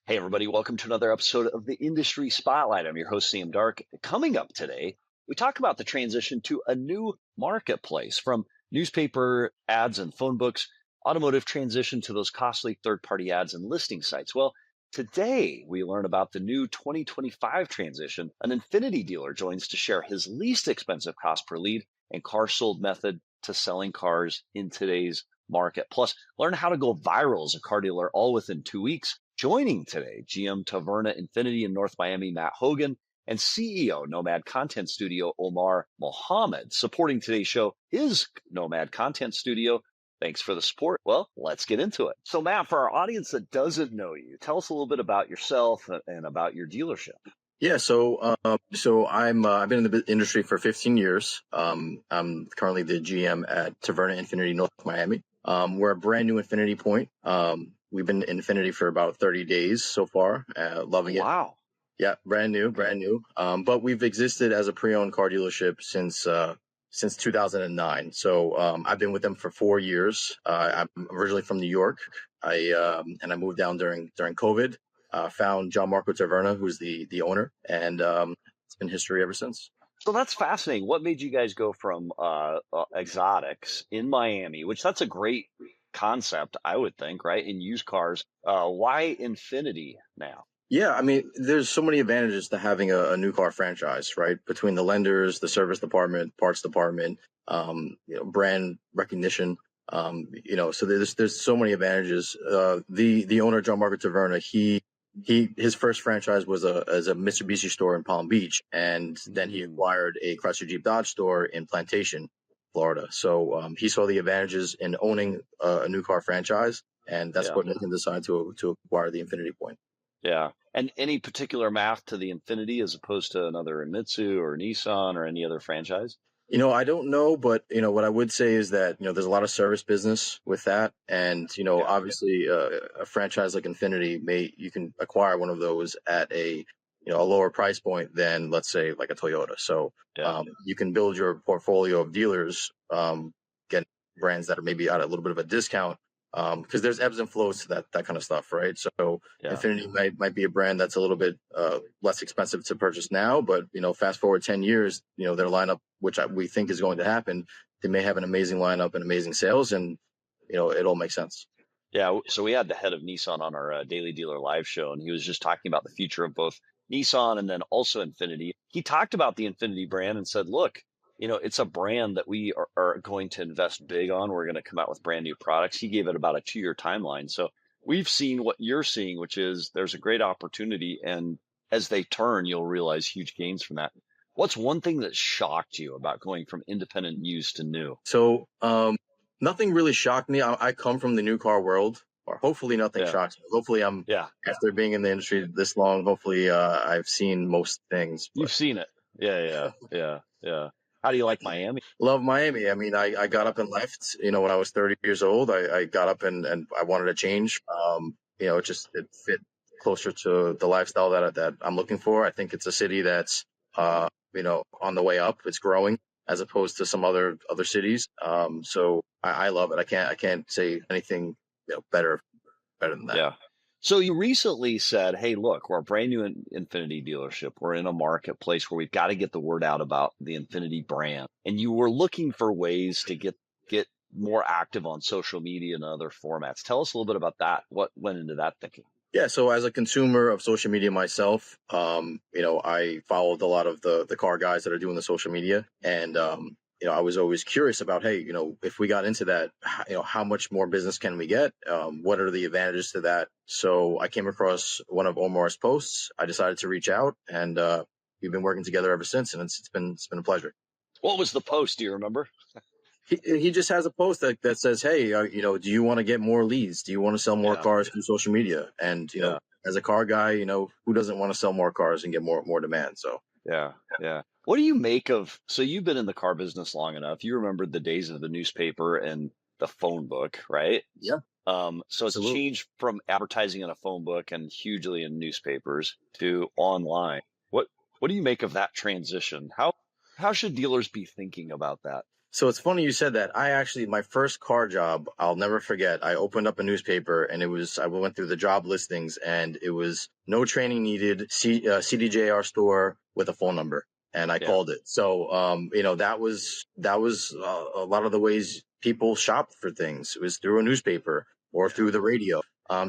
Hey, everybody, welcome to another episode of the Industry Spotlight. I'm your host, Sam Dark. Coming up today, we talk about the transition to a new marketplace from newspaper ads and phone books, automotive transition to those costly third-party ads and listing sites. Well, today we learn about the new 2025 transition. An Infiniti dealer joins to share his least expensive cost per lead and car sold method to selling cars in today's market. Plus, learn how to go viral as a car dealer all within 2 weeks. Joining today, GM Taverna INFINITI in North Miami, Matt Hogan, and CEO Nomad Content Studio, Omar Mohammed. Supporting today's show is Nomad Content Studio. Thanks for the support. Well, let's get into it. So, Matt, for our audience that doesn't know you, tell us a little bit about yourself and about your dealership. Yeah, I've been in the industry for 15 years. I'm currently the GM at Taverna INFINITI North Miami. We're a brand new Infinity point. We've been in Infinity for about 30 days so far. Loving it. Wow. Yeah, brand new. But we've existed as a pre-owned car dealership since 2009. So I've been with them for 4 years. I'm originally from New York. I moved down during COVID. Found John Marco Taverna, who's the owner, and it's been history ever since. So that's fascinating. What made you guys go from exotics in Miami, which that's a great concept, I would think, right? In used cars. Why Infinity now? Yeah, I mean, there's so many advantages to having a new car franchise, right? Between the lenders, the service department, parts department, brand recognition. So there's so many advantages. The owner, John Marco Taverna, his first franchise was as a Mitsubishi store in Palm Beach, and then he acquired a Chrysler Jeep Dodge store in Plantation, Florida. So he saw the advantages in owning a new car franchise, and that's what made him decide to acquire the Infinity point. Yeah. And any particular math to the Infinity as opposed to another Mitsu or Nissan or any other franchise? I don't know, but what I would say is that there's a lot of service business with that, and obviously a franchise like Infinity you can acquire one of those at a lower price point than, let's say, like a Toyota. So you can build your portfolio of dealers, get brands that are maybe at a little bit of a discount, because there's ebbs and flows to that kind of stuff, right? So Infinity might be a brand that's a little bit less expensive to purchase now, but fast forward 10 years, their lineup, which we think is going to happen, they may have an amazing lineup and amazing sales, and it all makes sense. Yeah, so we had the head of Nissan on our Daily Dealer live show, and he was just talking about the future of both Nissan and then also Infinity. He talked about the Infinity brand and said, look, it's a brand that we are going to invest big on. We're going to come out with brand new products. He gave it about a 2-year timeline. So we've seen what you're seeing, which is there's a great opportunity. And as they turn, you'll realize huge gains from that. What's one thing that shocked you about going from independent used to new? So nothing really shocked me. I come from the new car world, or hopefully nothing shocks me. Hopefully after being in the industry this long, hopefully I've seen most things. You've seen it. Yeah. How do you like Miami? Love Miami. I mean, I got up and left, when I was 30 years old. I got up and I wanted to change. It fit closer to the lifestyle that I'm looking for. I think it's a city that's, on the way up. It's growing as opposed to some other cities. So I love it. I can't say anything better than that. Yeah. So you recently said, hey, look, we're a brand new Infinity dealership. We're in a marketplace where we've got to get the word out about the Infinity brand. And you were looking for ways to get more active on social media and other formats. Tell us a little bit about that. What went into that thinking? Yeah, so as a consumer of social media myself, I followed a lot of the car guys that are doing the social media, and I was always curious about, hey, if we got into that, how much more business can we get? What are the advantages to that? So I came across one of Omar's posts. I decided to reach out, and we've been working together ever since, and it's been a pleasure. What was the post? Do you remember? He just has a post that says, hey, do you want to get more leads? Do you want to sell more cars through social media? And, as a car guy, who doesn't want to sell more cars and get more demand? So, yeah. What do you make of, so you've been in the car business long enough. You remember the days of the newspaper and the phone book, right? Yeah. So it's changed from advertising in a phone book and hugely in newspapers to online. What do you make of that transition? How should dealers be thinking about that? So it's funny you said that. My first car job, I'll never forget. I opened up a newspaper and I went through the job listings and it was no training needed, CDJR store with a phone number. And I called it. So, that was a lot of the ways people shopped for things. It was through a newspaper or through the radio.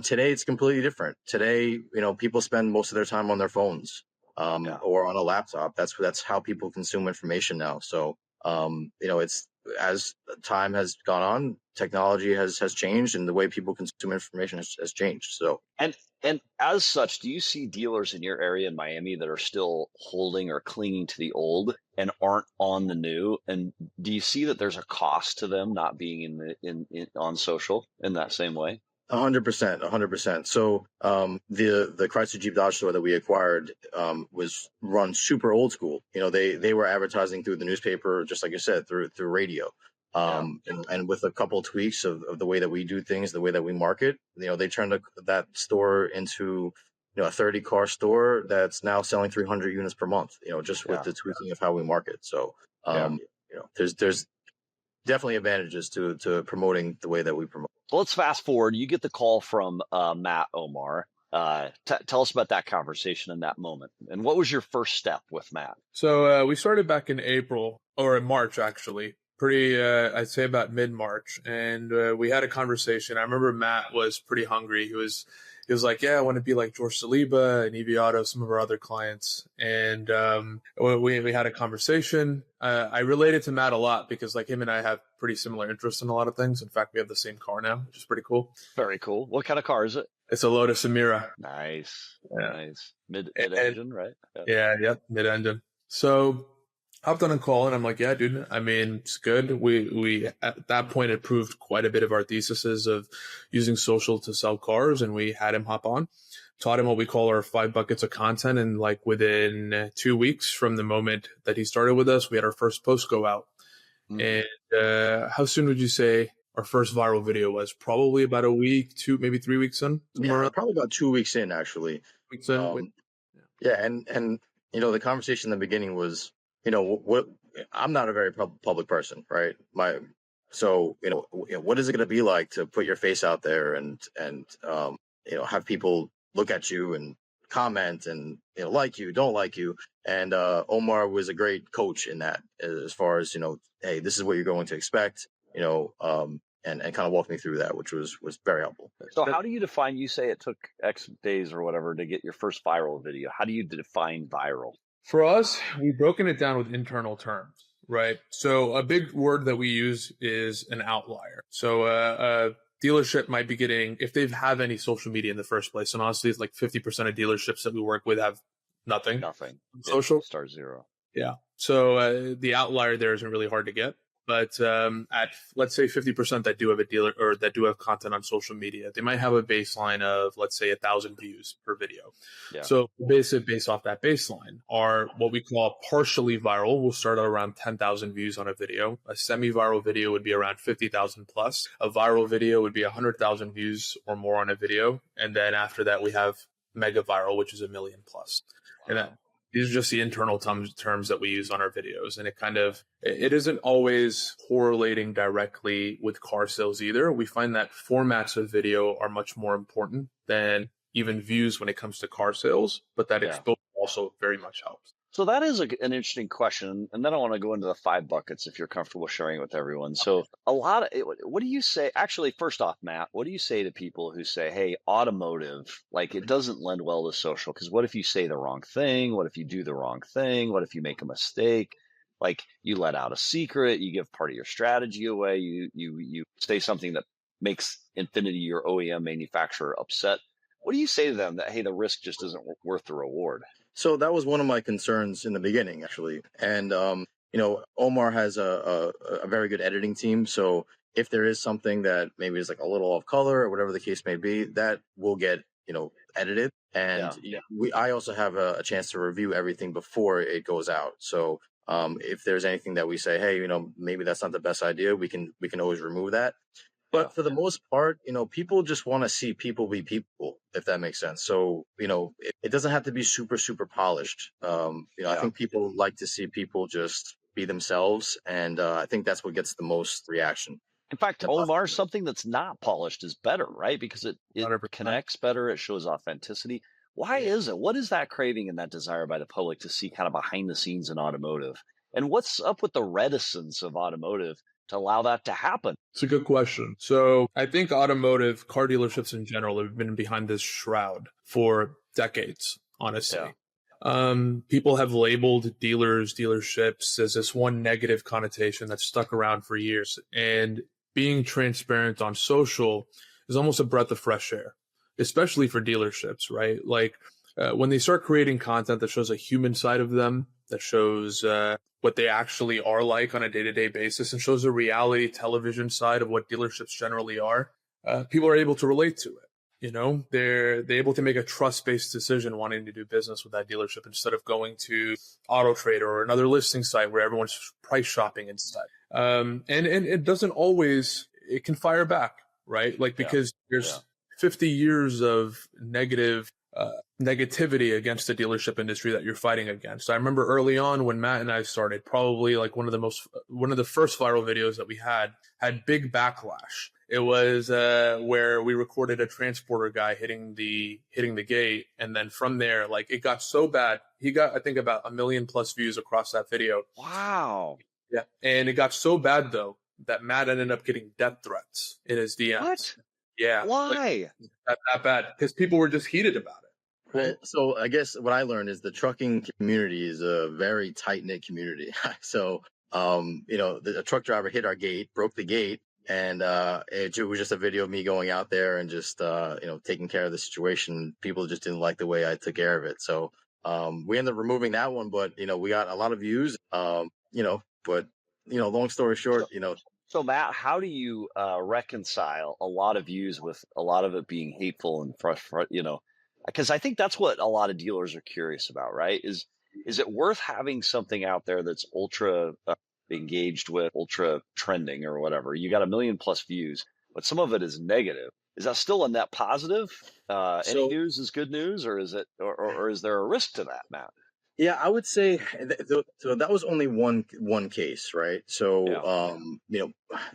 Today it's completely different. Today, people spend most of their time on their phones, or on a laptop. That's how people consume information now. So, it's as time has gone on, technology has changed, and the way people consume information has changed. So, and as such, do you see dealers in your area in Miami that are still holding or clinging to the old and aren't on the new? And do you see that there's a cost to them not being in on social in that same way? 100%, 100%. So, the Chrysler Jeep Dodge store that we acquired, was run super old school. They were advertising through the newspaper, just like you said, through radio. And with a couple of tweaks of the way that we do things, the way that we market, they turned that store into, a 30 car store that's now selling 300 units per month, just with the tweaking of how we market. So, there's definitely advantages to promoting the way that we promote. Well, let's fast forward. You get the call from Matt Omar. Tell us about that conversation in that moment. And what was your first step with Matt? So we started back in April, or in March, actually. I'd say about mid-March. And we had a conversation. I remember Matt was pretty hungry. He was like, yeah, I want to be like George Saliba and Evie Otto, some of our other clients. And we had a conversation. I related to Matt a lot because like him and I have pretty similar interests in a lot of things. In fact, we have the same car now, which is pretty cool. Very cool. What kind of car is it? It's a Lotus Emira. Nice. Yeah. Nice. Mid-engine, right? Yep, mid-engine. So hopped on a call and I'm like, yeah, dude, I mean, it's good. We at that point had proved quite a bit of our theses of using social to sell cars, and we had him hop on, taught him what we call our 5 buckets of content. And like within 2 weeks from the moment that he started with us, we had our first post go out. And how soon would you say our first viral video was? Probably about a week, maybe 3 weeks in? Yeah, probably about 2 weeks in, actually. And the conversation in the beginning was, what I'm not a very public person, right? So what is it going to be like to put your face out there and have people look at you and comment and like you, don't like you. And Omar was a great coach in that, as far as hey, this is what you're going to expect, and kind of walk me through that, which was very helpful. So how do you define? You say it took X days or whatever to get your first viral video. How do you define viral? For us, we've broken it down with internal terms, right? So a big word that we use is an outlier. So a dealership might be getting, if they have any social media in the first place, and honestly, it's like 50% of dealerships that we work with have nothing. Social. Start zero. Yeah. So the outlier there isn't really hard to get. But at, let's say, 50% that do have a dealer or that do have content on social media, they might have a baseline of, let's say, 1,000 views per video. Yeah. So based off that baseline are what we call partially viral. We'll start at around 10,000 views on a video. A semi-viral video would be around 50,000 plus. A viral video would be 100,000 views or more on a video. And then after that, we have mega viral, which is 1 million plus. Wow. And these are just the internal terms that we use on our videos. And it isn't always correlating directly with car sales either. We find that formats of video are much more important than even views when it comes to car sales, but that exposure also very much helps. So that is an interesting question. And then I want to go into the 5 buckets if you're comfortable sharing it with everyone. So what do you say? Actually, first off, Matt, what do you say to people who say, hey, automotive, like it doesn't lend well to social? Because what if you say the wrong thing? What if you do the wrong thing? What if you make a mistake? Like you let out a secret, you give part of your strategy away, you say something that makes Infiniti, your OEM manufacturer, upset. What do you say to them that, hey, the risk just isn't worth the reward? So that was one of my concerns in the beginning, actually. And, Omar has a very good editing team. So if there is something that maybe is like a little off color or whatever the case may be, that will get, edited. And I also have a chance to review everything before it goes out. So if there's anything that we say, hey, maybe that's not the best idea, we can always remove that. But for the most part, people just want to see people be people, if that makes sense. So, it doesn't have to be super, super polished. I think people like to see people just, be themselves. And I think that's what gets the most reaction. In fact, Omar, something that's not polished is better, right? Because it 100%. connects better. It shows authenticity. Why is it? What is that craving and that desire by the public to see kind of behind the scenes in automotive? And what's up with the reticence of automotive to allow that to happen? It's a good question. So I think automotive car dealerships in general have been behind this shroud for decades, honestly. People have labeled dealerships as this one negative connotation that's stuck around for years. And being transparent on social is almost a breath of fresh air, especially for dealerships, right? Like when they start creating content that shows a human side of them, that shows what they actually are like on a day-to-day basis and shows the reality television side of what dealerships generally are, people are able to relate to it. You know, they're able to make a trust-based decision wanting to do business with that dealership instead of going to Auto Trader or another listing site where everyone's price shopping instead. And it doesn't always, it can fire back, right? Like, because there's 50 years of negativity against the dealership industry that you're fighting against. I remember early on when Matt and I started, probably like one of the first viral videos that we had big backlash. It was where we recorded a transporter guy hitting the gate, and then from there, like, it got so bad. He got, I think, about 1 million+ views across that video. Wow. Yeah, and it got so bad though that Matt ended up getting death threats in his DMs. What? Yeah. Why? Like, that bad? Because people were just heated about it. Well, so I guess what I learned is the trucking community is a very tight-knit community. So, a truck driver hit our gate, broke the gate, and it was just a video of me going out there and just, taking care of the situation. People just didn't like the way I took care of it. So we ended up removing that one, but, we got a lot of views, long story short, So Matt, how do you reconcile a lot of views with a lot of it being hateful and frustrating? Because I think that's what a lot of dealers are curious about, right? Is it worth having something out there that's ultra engaged with, ultra trending or whatever? You got 1 million+ views, but some of it is negative. Is that still a net positive? Any news is good news, or is it, or is there a risk to that, Matt? Yeah, I would say so. That was only one case, right? So,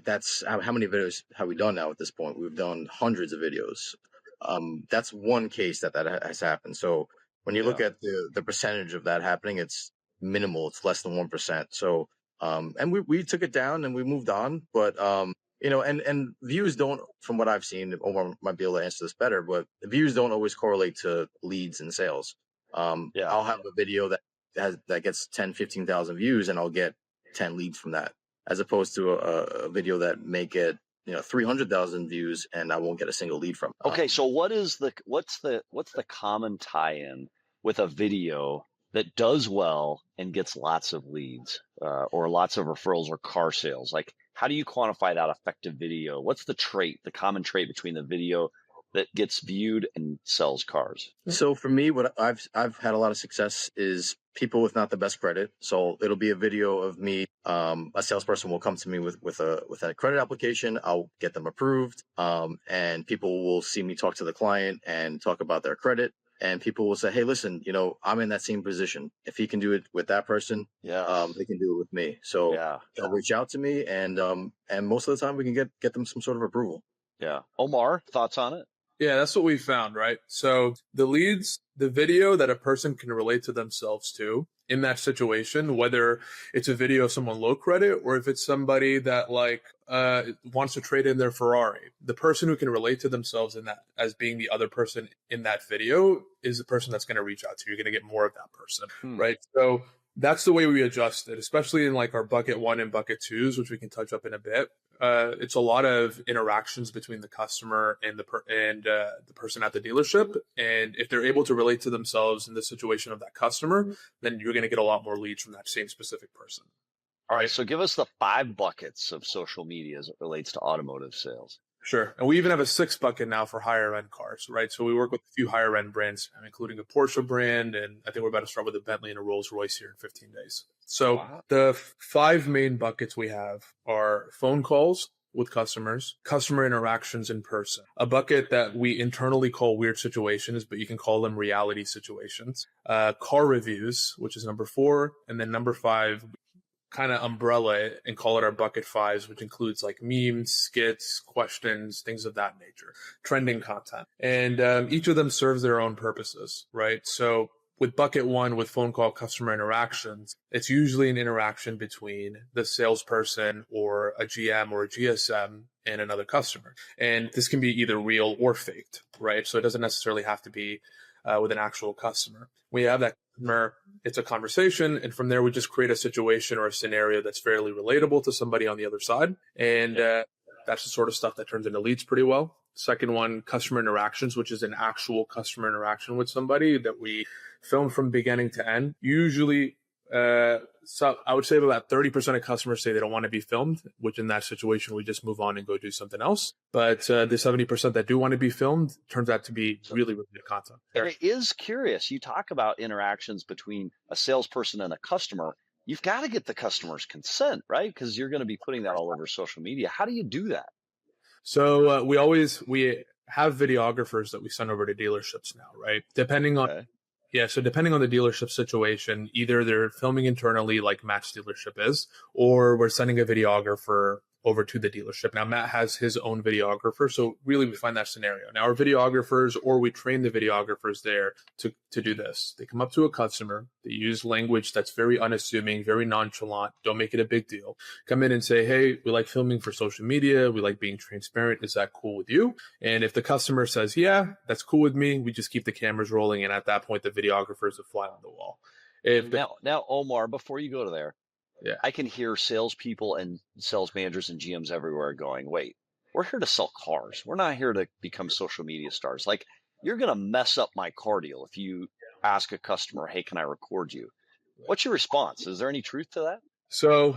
that's how many videos have we done now at this point? We've done hundreds of videos. That's one case that has happened. So when you look at the percentage of that happening, it's minimal. It's less than 1%. So, and we took it down and we moved on. But and views don't, from what I've seen, Omar might be able to answer this better, but the views don't always correlate to leads and sales. I'll have a video that gets 10, 15,000 views and I'll get 10 leads from that, as opposed to a video that may get 300,000 views and I won't get a single lead from it. Okay, so what's the common tie-in with a video that does well and gets lots of leads or lots of referrals or car sales? Like, how do you quantify that effective video? What's the common trait between the video that gets viewed and sells cars? So for me, what I've had a lot of success is people with not the best credit. So it'll be a video of me. A salesperson will come to me with a credit application. I'll get them approved. And people will see me talk to the client and talk about their credit. And people will say, "Hey, listen, I'm in that same position. If he can do it with that person, they can do it with me." So they'll reach out to me, and most of the time we can get them some sort of approval. Yeah. Omar, thoughts on it? Yeah, that's what we found, right? So the leads, the video that a person can relate to themselves to in that situation, whether it's a video of someone low credit or if it's somebody that wants to trade in their Ferrari, the person who can relate to themselves in that as being the other person in that video is the person that's going to reach out to you. You're going to get more of that person, right? So that's the way we adjust it, especially in like our bucket 1 and bucket 2s, which we can touch up in a bit. It's a lot of interactions between the customer and the person at the dealership. And if they're able to relate to themselves in the situation of that customer, then you're going to get a lot more leads from that same specific person. All right. So give us the 5 buckets of social media as it relates to automotive sales. Sure. And we even have a 6th bucket now for higher end cars, right? So we work with a few higher end brands, including a Porsche brand. And I think we're about to start with a Bentley and a Rolls Royce here in 15 days. So the 5 main buckets we have are phone calls with customers, customer interactions in person, a bucket that we internally call weird situations, but you can call them reality situations, car reviews, which is number 4. And then number 5, kind of umbrella it and call it our bucket fives, which includes like memes, skits, questions, things of that nature, trending content. And each of them serves their own purposes, right? So with bucket one, with phone call customer interactions, it's usually an interaction between the salesperson or a GM or a GSM and another customer. And this can be either real or faked, right? So it doesn't necessarily have to be with an actual customer. We have that customer, it's a conversation, and from there we just create a situation or a scenario that's fairly relatable to somebody on the other side. And that's the sort of stuff that turns into leads pretty well. Second one, customer interactions, which is an actual customer interaction with somebody that we film from beginning to end. Usually, so I would say about 30% of customers say they don't want to be filmed, which in that situation, we just move on and go do something else. But the 70% that do want to be filmed turns out to be really, really good content. And it is curious. You talk about interactions between a salesperson and a customer. You've got to get the customer's consent, right? Because you're going to be putting that all over social media. How do you do that? So we have videographers that we send over to dealerships now, right? Depending on the dealership situation, either they're filming internally like Matt's dealership is, or we're sending a videographer over to the dealership. Now, Matt has his own videographer, so really we find that scenario. Now, our videographers, or we train the videographers there to do this. They come up to a customer, they use language that's very unassuming, very nonchalant, don't make it a big deal. Come in and say, hey, we like filming for social media, we like being transparent, is that cool with you? And if the customer says, yeah, that's cool with me, we just keep the cameras rolling, and at that point, the videographer is a fly on the wall. Now, Omar, before you go to there, yeah, I can hear salespeople and sales managers and GMs everywhere going, wait, we're here to sell cars. We're not here to become social media stars. Like, you're going to mess up my car deal if you ask a customer, hey, can I record you? What's your response? Is there any truth to that? So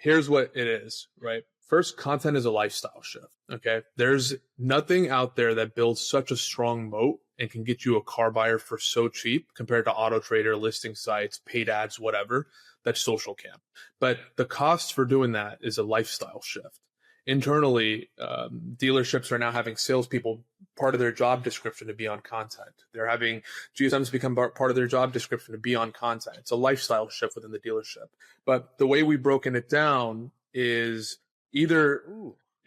here's what it is, right? First, content is a lifestyle shift, okay? There's nothing out there that builds such a strong moat and can get you a car buyer for so cheap compared to Auto Trader, listing sites, paid ads, whatever. That's social cam. But the cost for doing that is a lifestyle shift. Internally, dealerships are now having salespeople part of their job description to be on content. They're having GSMs become part of their job description to be on content. It's a lifestyle shift within the dealership. But the way we've broken it down is either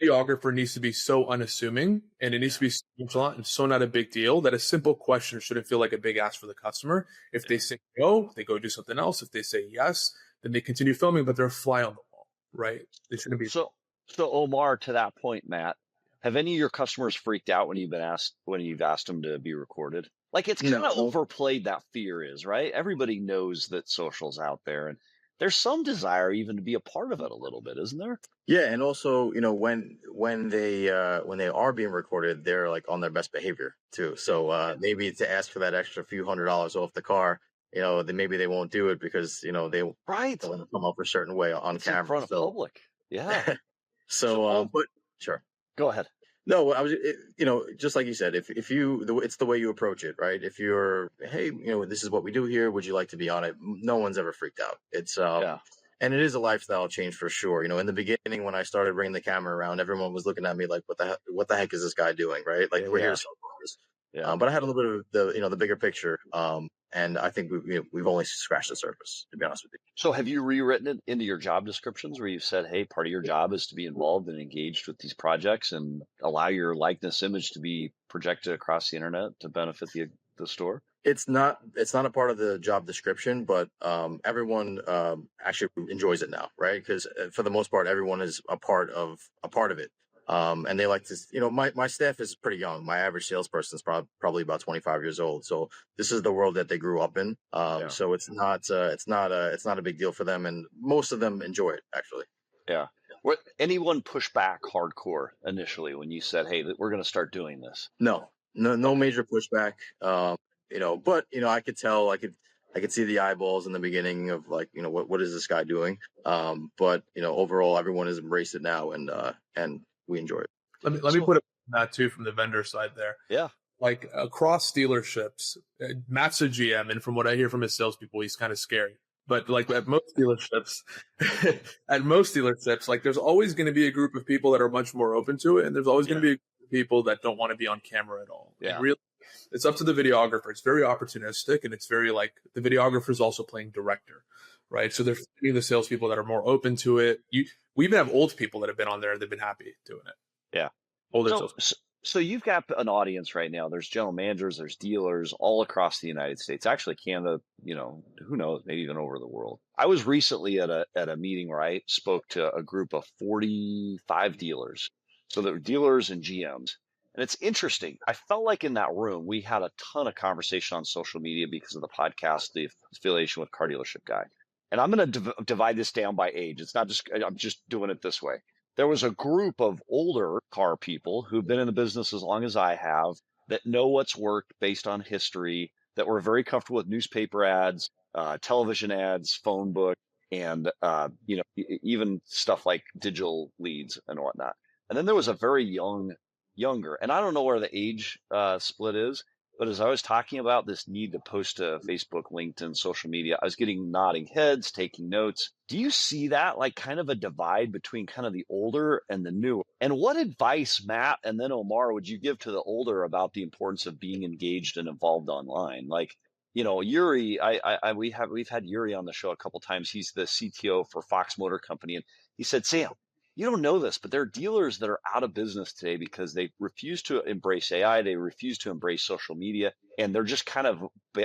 videographer needs to be so unassuming and it needs to be so nonchalant and so not a big deal that a simple question shouldn't feel like a big ask for the customer. If they say no, they go do something else. If they say yes, then they continue filming, but they're a fly on the wall, right? They shouldn't be. So Omar, to that point, Matt, have any of your customers freaked out when you've asked them to be recorded? Like, it's kind of overplayed, that fear is, right? Everybody knows that social's out there, and there's some desire even to be a part of it a little bit, isn't there? Yeah, and also, when they are being recorded, they're like on their best behavior too. So maybe to ask for that extra few $100s off the car, then maybe they won't do it because they want to come up a certain way on camera in front of public. Yeah. But sure, go ahead. No, I was, just like you said, it's the way you approach it, right? If you're, hey, this is what we do here. Would you like to be on it? No one's ever freaked out. It's, and it is a lifestyle change for sure. In the beginning, when I started bringing the camera around, everyone was looking at me like, what the heck is this guy doing? Right? Like, we're here to sell cars. Yeah. But I had a little bit of the bigger picture. And I think we've only scratched the surface, to be honest with you. So have you rewritten it into your job descriptions where you've said, hey, part of your job is to be involved and engaged with these projects and allow your likeness image to be projected across the internet to benefit the store? It's not a part of the job description, but everyone actually enjoys it now, right? Because for the most part, everyone is a part of it. And they like to, my staff is pretty young. My average salesperson is probably about 25 years old. So this is the world that they grew up in. So it's not a big deal for them. And most of them enjoy it, actually. Yeah. Anyone push back hardcore initially when you said, hey, we're going to start doing this? No major pushback. But, I could tell, I could see the eyeballs in the beginning of like, what is this guy doing? But, overall, everyone has embraced it now and we enjoy it. Let me put it on that too from the vendor side there. Yeah. Like across dealerships, Matt's a GM, and from what I hear from his salespeople, he's kind of scary. But like at most dealerships, like there's always going to be a group of people that are much more open to it, and there's always going to be a group of people that don't want to be on camera at all. Yeah. And really, It's up to the videographer. It's very opportunistic, and it's very like the videographer is also playing director, right? So they're finding the salespeople that are more open to it. We even have old people that have been on there and they've been happy doing it. Yeah. Older So, salespeople. so you've got an audience right now. There's general managers, there's dealers all across the United States, actually Canada, who knows, maybe even over the world. I was recently at a meeting where I spoke to a group of 45 dealers. So there were dealers and GMs. And it's interesting. I felt like in that room, we had a ton of conversation on social media because of the podcast, the affiliation with Car Dealership Guy. And I'm going to divide this down by age. It's not just, I'm just doing it this way. There was a group of older car people who've been in the business as long as I have that know what's worked based on history, that were very comfortable with newspaper ads, television ads, phone book, and even stuff like digital leads and whatnot. And then there was a very younger, and I don't know where the age split is, but as I was talking about this need to post to Facebook, LinkedIn, social media, I was getting nodding heads, taking notes. Do you see that like kind of a divide between kind of the older and the newer? And what advice, Matt, and then Omar, would you give to the older about the importance of being engaged and involved online? Like, Yuri, we've had Yuri on the show a couple times. He's the CTO for Fox Motor Company, and he said, Sam, you don't know this, but there are dealers that are out of business today because they refuse to embrace AI. They refuse to embrace social media, and they're just kind of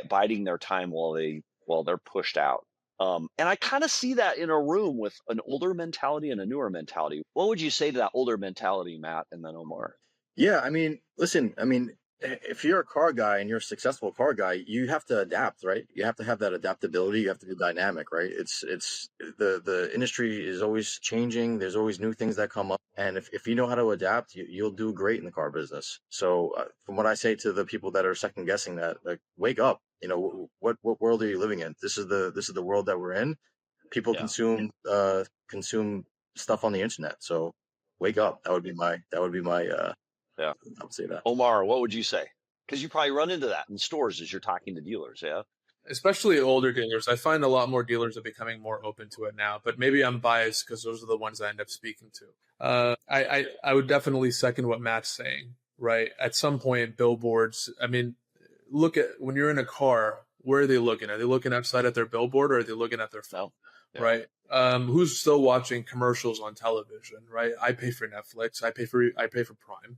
biding their time while they're pushed out. And I kind of see that in a room with an older mentality and a newer mentality. What would you say to that older mentality, Matt, and then Omar? Yeah, I mean, listen, if you're a car guy and you're a successful car guy, you have to adapt, right? You have to have that adaptability. You have to be dynamic, right? It's the industry is always changing. There's always new things that come up, and if you know how to adapt, you'll do great in the car business. So, from what I say to the people that are second guessing that, like, wake up. What world are you living in? This is the world that we're in. People consume stuff on the internet. So, wake up. That would be my. Yeah. I would say that. Omar, what would you say? Because you probably run into that in stores as you're talking to dealers, yeah? Especially older dealers. I find a lot more dealers are becoming more open to it now, but maybe I'm biased because those are the ones I end up speaking to. I would definitely second what Matt's saying, right? At some point, billboards, look at when you're in a car, where are they looking? Are they looking outside at their billboard or are they looking at their phone? Yeah. Right? Who's still watching commercials on television, right? I pay for Netflix. I pay for Prime.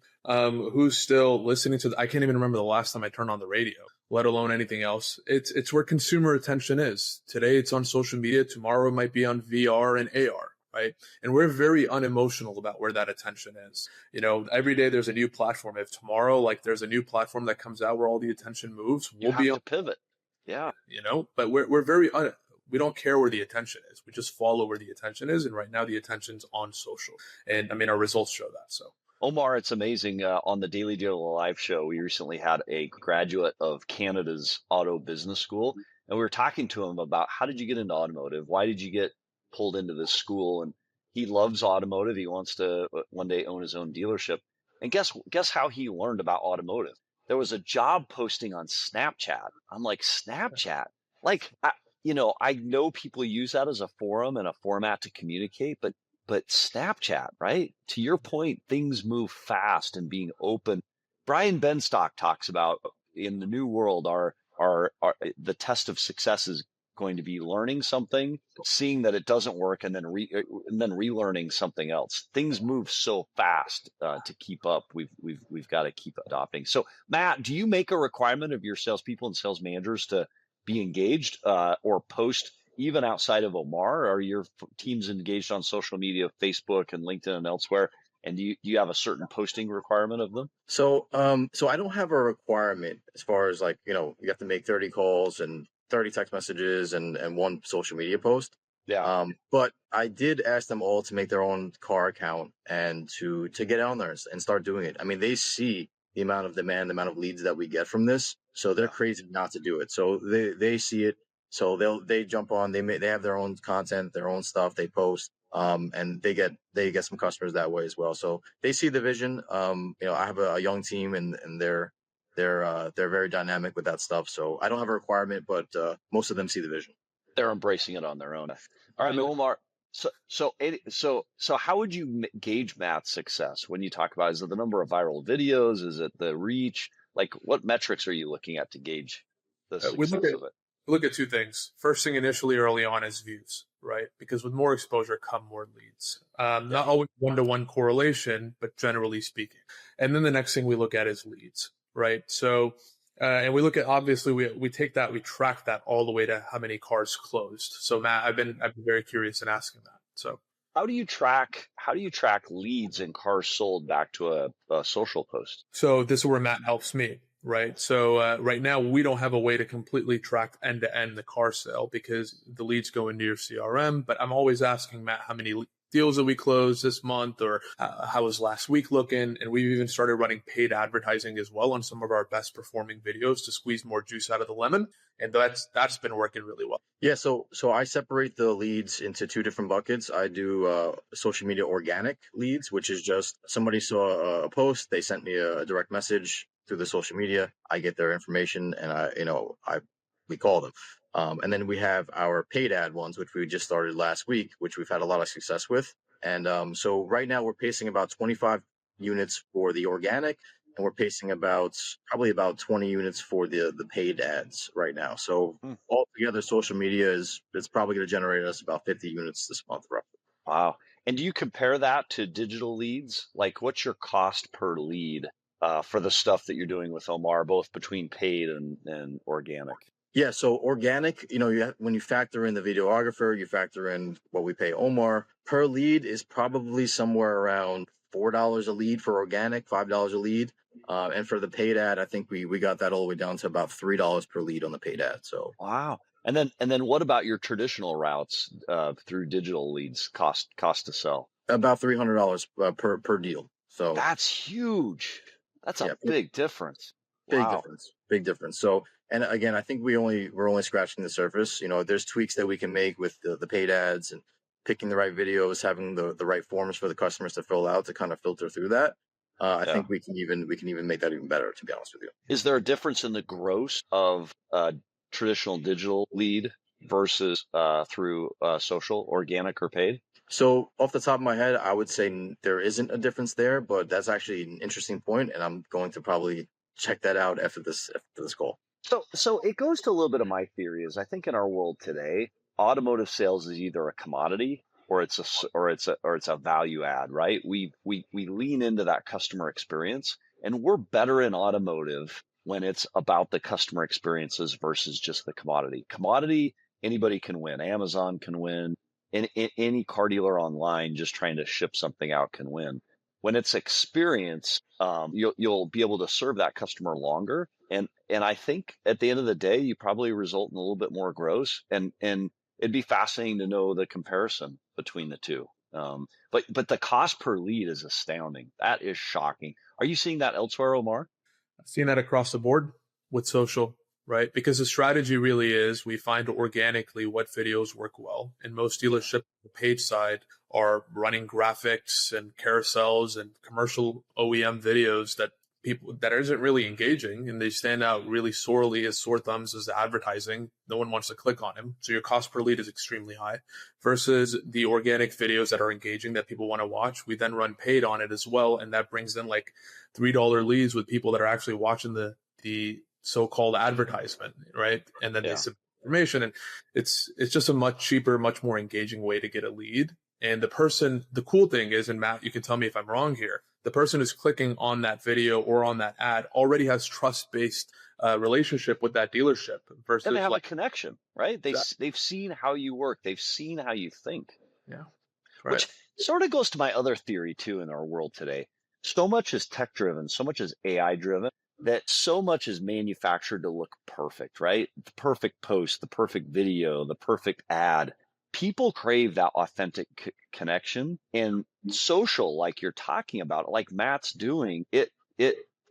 Who's still listening to I can't even remember the last time I turned on the radio, let alone anything else. It's where consumer attention is. Today it's on social media. Tomorrow it might be on VR and AR, right? And we're very unemotional about where that attention is. Every day there's a new platform. If tomorrow, there's a new platform that comes out where all the attention moves, we'll be able to pivot. Yeah. But we're very we don't care where the attention is. We just follow where the attention is. And right now the attention's on social. And our results show that. So Omar, it's amazing. On the Daily Dealer Live show, we recently had a graduate of Canada's auto business school. And we were talking to him about how did you get into automotive? Why did you get pulled into this school? And he loves automotive. He wants to one day own his own dealership. And guess how he learned about automotive? There was a job posting on Snapchat. I'm like, Snapchat? I know people use that as a forum and a format to communicate, but Snapchat, right? To your point, things move fast and being open. Brian Benstock talks about in the new world, the test of success is going to be learning something, seeing that it doesn't work, and then relearning something else. Things move so fast to keep up. We've got to keep adopting. So, Matt, do you make a requirement of your salespeople and sales managers to be engaged or post even outside of Omar? Are your teams engaged on social media, Facebook and LinkedIn and elsewhere? And do you have a certain posting requirement of them? So I don't have a requirement as far as you have to make 30 calls and 30 text messages and one social media post. Yeah. But I did ask them all to make their own car account and to get on there and start doing it. They see the amount of demand, the amount of leads that we get from this. So they're crazy not to do it. So they see it. So they jump on, they have their own content, their own stuff they post, and they get some customers that way as well. So they see the vision. I have a young team and they're very dynamic with that stuff. So I don't have a requirement, but most of them see the vision. They're embracing it on their own. All right, Omar. So how would you gauge Matt's success when you talk about, is it the number of viral videos? Is it the reach? Like, what metrics are you looking at to gauge the We success of it? look at two things. First thing initially early on is views, right? Because with more exposure come more leads. Not always one-to-one correlation, but generally speaking. And then the next thing we look at is leads, right? So, and we look at, obviously we take that, we track that all the way to how many cars closed. So Matt, I've been very curious in asking that. So how do you track leads and cars sold back to a social post? So this is where Matt helps me, right? So right now we don't have a way to completely track end to end the car sale because the leads go into your CRM. But I'm always asking Matt how many deals that we closed this month, or how was last week looking? And we've even started running paid advertising as well on some of our best performing videos to squeeze more juice out of the lemon. And that's been working really well. Yeah, so I separate the leads into two different buckets. I do social media organic leads, which is just somebody saw a post, they sent me a direct message through the social media. I get their information, and we call them. And then we have our paid ad ones, which we just started last week, which we've had a lot of success with. And so right now we're pacing about 25 units for the organic, and we're pacing probably about 20 units for the paid ads right now. So altogether, social media it's probably going to generate us about 50 units this month, roughly. Wow. And do you compare that to digital leads? Like, what's your cost per lead for the stuff that you're doing with Omar, both between paid and organic? Yeah, so organic, when you factor in the videographer, you factor in what we pay Omar, per lead is probably somewhere around $4 a lead for organic, $5 a lead. And for the paid ad, I think we got that all the way down to about $3 per lead on the paid ad. So wow. And then what about your traditional routes through digital leads cost to sell? About $300 per deal. So that's huge. That's a big difference. Wow. Big difference. So, and again, I think we're only scratching the surface. There's tweaks that we can make with the paid ads and picking the right videos, having the right forms for the customers to fill out to kind of filter through that. I think we can even make that even better, to be honest with you. Is there a difference in the gross of traditional digital lead versus through social, organic, or paid? So off the top of my head, I would say there isn't a difference there, but that's actually an interesting point, and I'm going to probably check that out after this call. So it goes to a little bit of my theory is I think in our world today, automotive sales is either a commodity or it's a value add, right? We lean into that customer experience, and we're better in automotive when it's about the customer experiences versus just the commodity. Commodity, anybody can win. Amazon can win. Any car dealer online just trying to ship something out can win. When it's experience, you'll be able to serve that customer longer. And I think at the end of the day, you probably result in a little bit more gross. And it'd be fascinating to know the comparison between the two. But the cost per lead is astounding. That is shocking. Are you seeing that elsewhere, Omar? I've seen that across the board with social, right? Because the strategy really is we find organically what videos work well. And most dealerships on the page side are running graphics and carousels and commercial OEM videos that isn't really engaging, and they stand out really sorely as sore thumbs as the advertising. No one wants to click on them. So your cost per lead is extremely high versus the organic videos that are engaging that people want to watch. We then run paid on it as well. And that brings in like $3 leads with people that are actually watching the so-called advertisement, right? And then they submit information, and it's just a much cheaper, much more engaging way to get a lead. And the cool thing is, and Matt, you can tell me if I'm wrong here, the person who's clicking on that video or on that ad already has trust-based relationship with that dealership versus and they have a connection, right? They've seen how you work. They've seen how you think. Yeah. Right. Which sort of goes to my other theory too in our world today. So much is tech driven, so much is AI driven, that so much is manufactured to look perfect, right? The perfect post, the perfect video, the perfect ad. People crave that authentic connection, and social, like you're talking about, like Matt's doing, it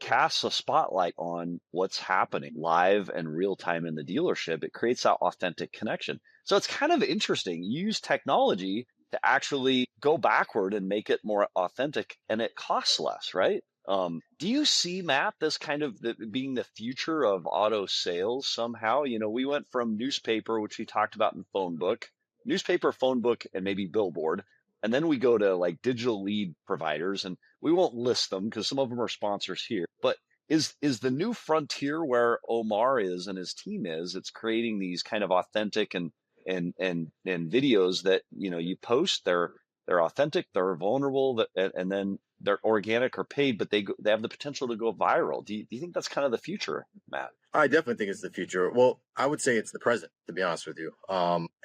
casts a spotlight on what's happening live and real time in the dealership. It creates that authentic connection. So it's kind of interesting. Use technology to actually go backward and make it more authentic, and it costs less, right? Do you see, Matt, this kind of being the future of auto sales somehow? We went from newspaper, which we talked about in phone book, and maybe billboard. And then we go to like digital lead providers, and we won't list them because some of them are sponsors here. But is the new frontier where Omar is and his team is. It's creating these kind of authentic and videos that you post. They're authentic, they're vulnerable, and then they're organic or paid, but they have the potential to go viral. Do you think that's kind of the future, Matt? I definitely think it's the future. Well, I would say it's the present, to be honest with you.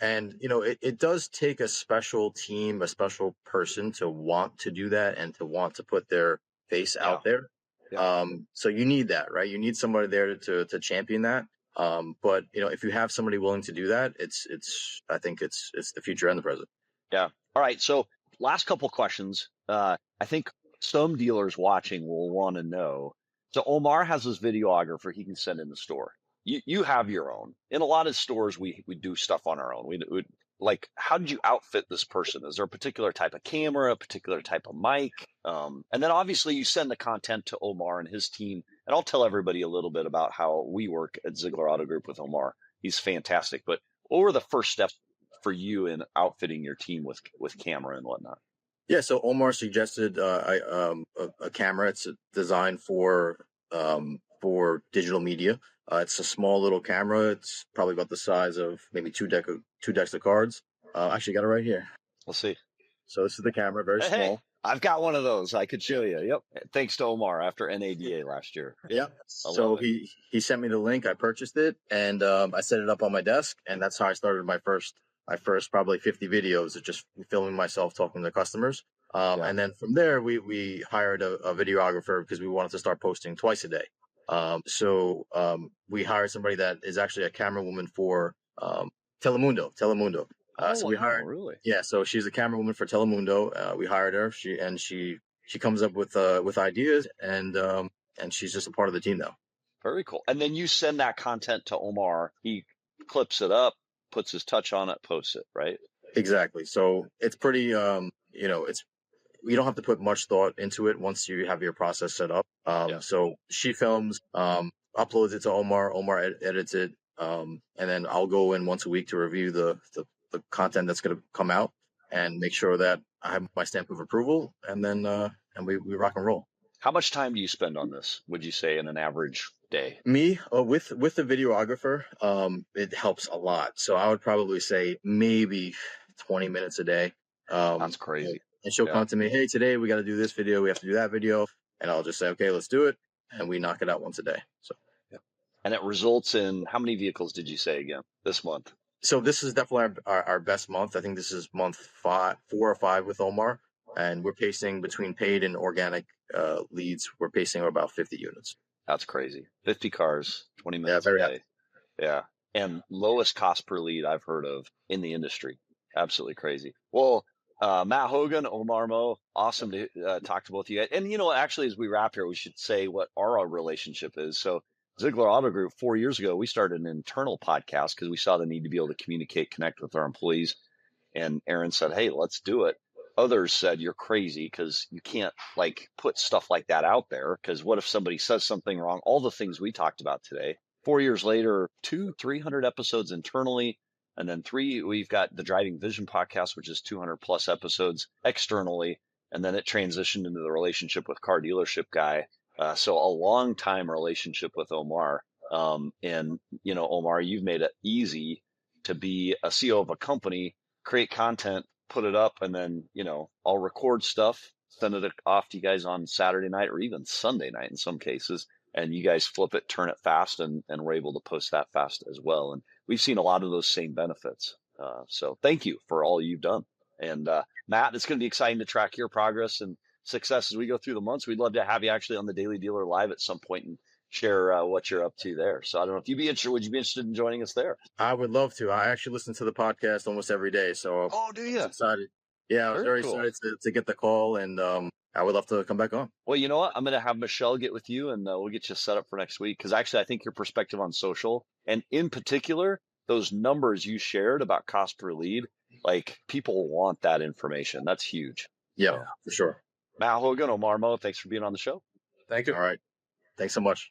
And it does take a special team, a special person to want to do that and to want to put their face out there. Yeah. So you need that, right? You need somebody there to champion that. But if you have somebody willing to do that, I think it's the future and the present. Yeah. All right. So last couple questions. I think some dealers watching will want to know. So Omar has his videographer he can send in the store. You have your own. In a lot of stores, we do stuff on our own. We like, how did you outfit this person? Is there a particular type of camera, a particular type of mic? And then obviously you send the content to Omar and his team. And I'll tell everybody a little bit about how we work at Ziegler Auto Group with Omar. He's fantastic. But what were the first steps for you in outfitting your team with camera and whatnot? Yeah, so Omar suggested a camera. It's designed for digital media. It's a small little camera. It's probably about the size of maybe two decks of cards. Actually, got it right here. We'll see. So this is the camera, very small. Hey, I've got one of those. I could show you. Yep. Thanks to Omar after NADA last year. Yep. So he sent me the link. I purchased it and I set it up on my desk, and that's how I started my first probably 50 videos of just filming myself talking to customers. And then from there, we hired a videographer because we wanted to start posting twice a day. So we hired somebody that is actually a camera woman for Telemundo. So we hired, really? Yeah. So she's a camera woman for Telemundo. We hired her. She comes up with ideas, and she's just a part of the team now. Very cool. And then you send that content to Omar. He clips it up, puts his touch on it, posts it, right? Exactly. So it's pretty, you don't have to put much thought into it once you have your process set up. So she films, uploads it to Omar. Omar edits it. And then I'll go in once a week to review the content that's going to come out and make sure that I have my stamp of approval. And then, and we rock and roll. How much time do you spend on this, would you say, in an average day? Me, with the videographer, it helps a lot. So I would probably say maybe 20 minutes a day. That's crazy. And she'll come to me, hey, today we got to do this video, we have to do that video. And I'll just say, okay, let's do it. And we knock it out once a day. So, And it results in, how many vehicles did you say again this month? So this is definitely our best month. I think this is month 4 or 5 with Omar. And we're pacing between paid and organic leads. We're pacing about 50 units. That's crazy. 50 cars, 20 minutes a day. Yeah. And lowest cost per lead I've heard of in the industry. Absolutely crazy. Well, Matt Hogan, Omar Mo, awesome to talk to both of you guys. And, actually, as we wrap here, we should say what our relationship is. So Ziegler Auto Group, 4 years ago, we started an internal podcast because we saw the need to be able to communicate, connect with our employees. And Aaron said, hey, let's do it. Others said, you're crazy because you can't put stuff like that out there. Because what if somebody says something wrong? All the things we talked about today. 4 years later, 300 episodes internally. And then 3, we've got the Driving Vision podcast, which is 200 plus episodes externally. And then it transitioned into the relationship with Car Dealership Guy. So a long time relationship with Omar. And, Omar, you've made it easy to be a CEO of a company, create content, put it up, and then, I'll record stuff, send it off to you guys on Saturday night or even Sunday night in some cases. And you guys flip it, turn it fast, and we're able to post that fast as well. And we've seen a lot of those same benefits. So thank you for all you've done. And Matt, it's going to be exciting to track your progress and success as we go through the months. We'd love to have you actually on the Daily Dealer Live at some point and share what you're up to there. So I don't know if you'd be interested. Would you be interested in joining us there? I would love to. I actually listen to the podcast almost every day. So do you? Excited. Yeah, I was very excited to get the call, and I would love to come back on. Well, you know what? I'm going to have Michelle get with you, and we'll get you set up for next week. Because actually, I think your perspective on social, and in particular, those numbers you shared about cost per lead, people want that information. That's huge. Yeah, for sure. Matt Hogan, Omar Mo, thanks for being on the show. Thank you. All right. Thanks so much.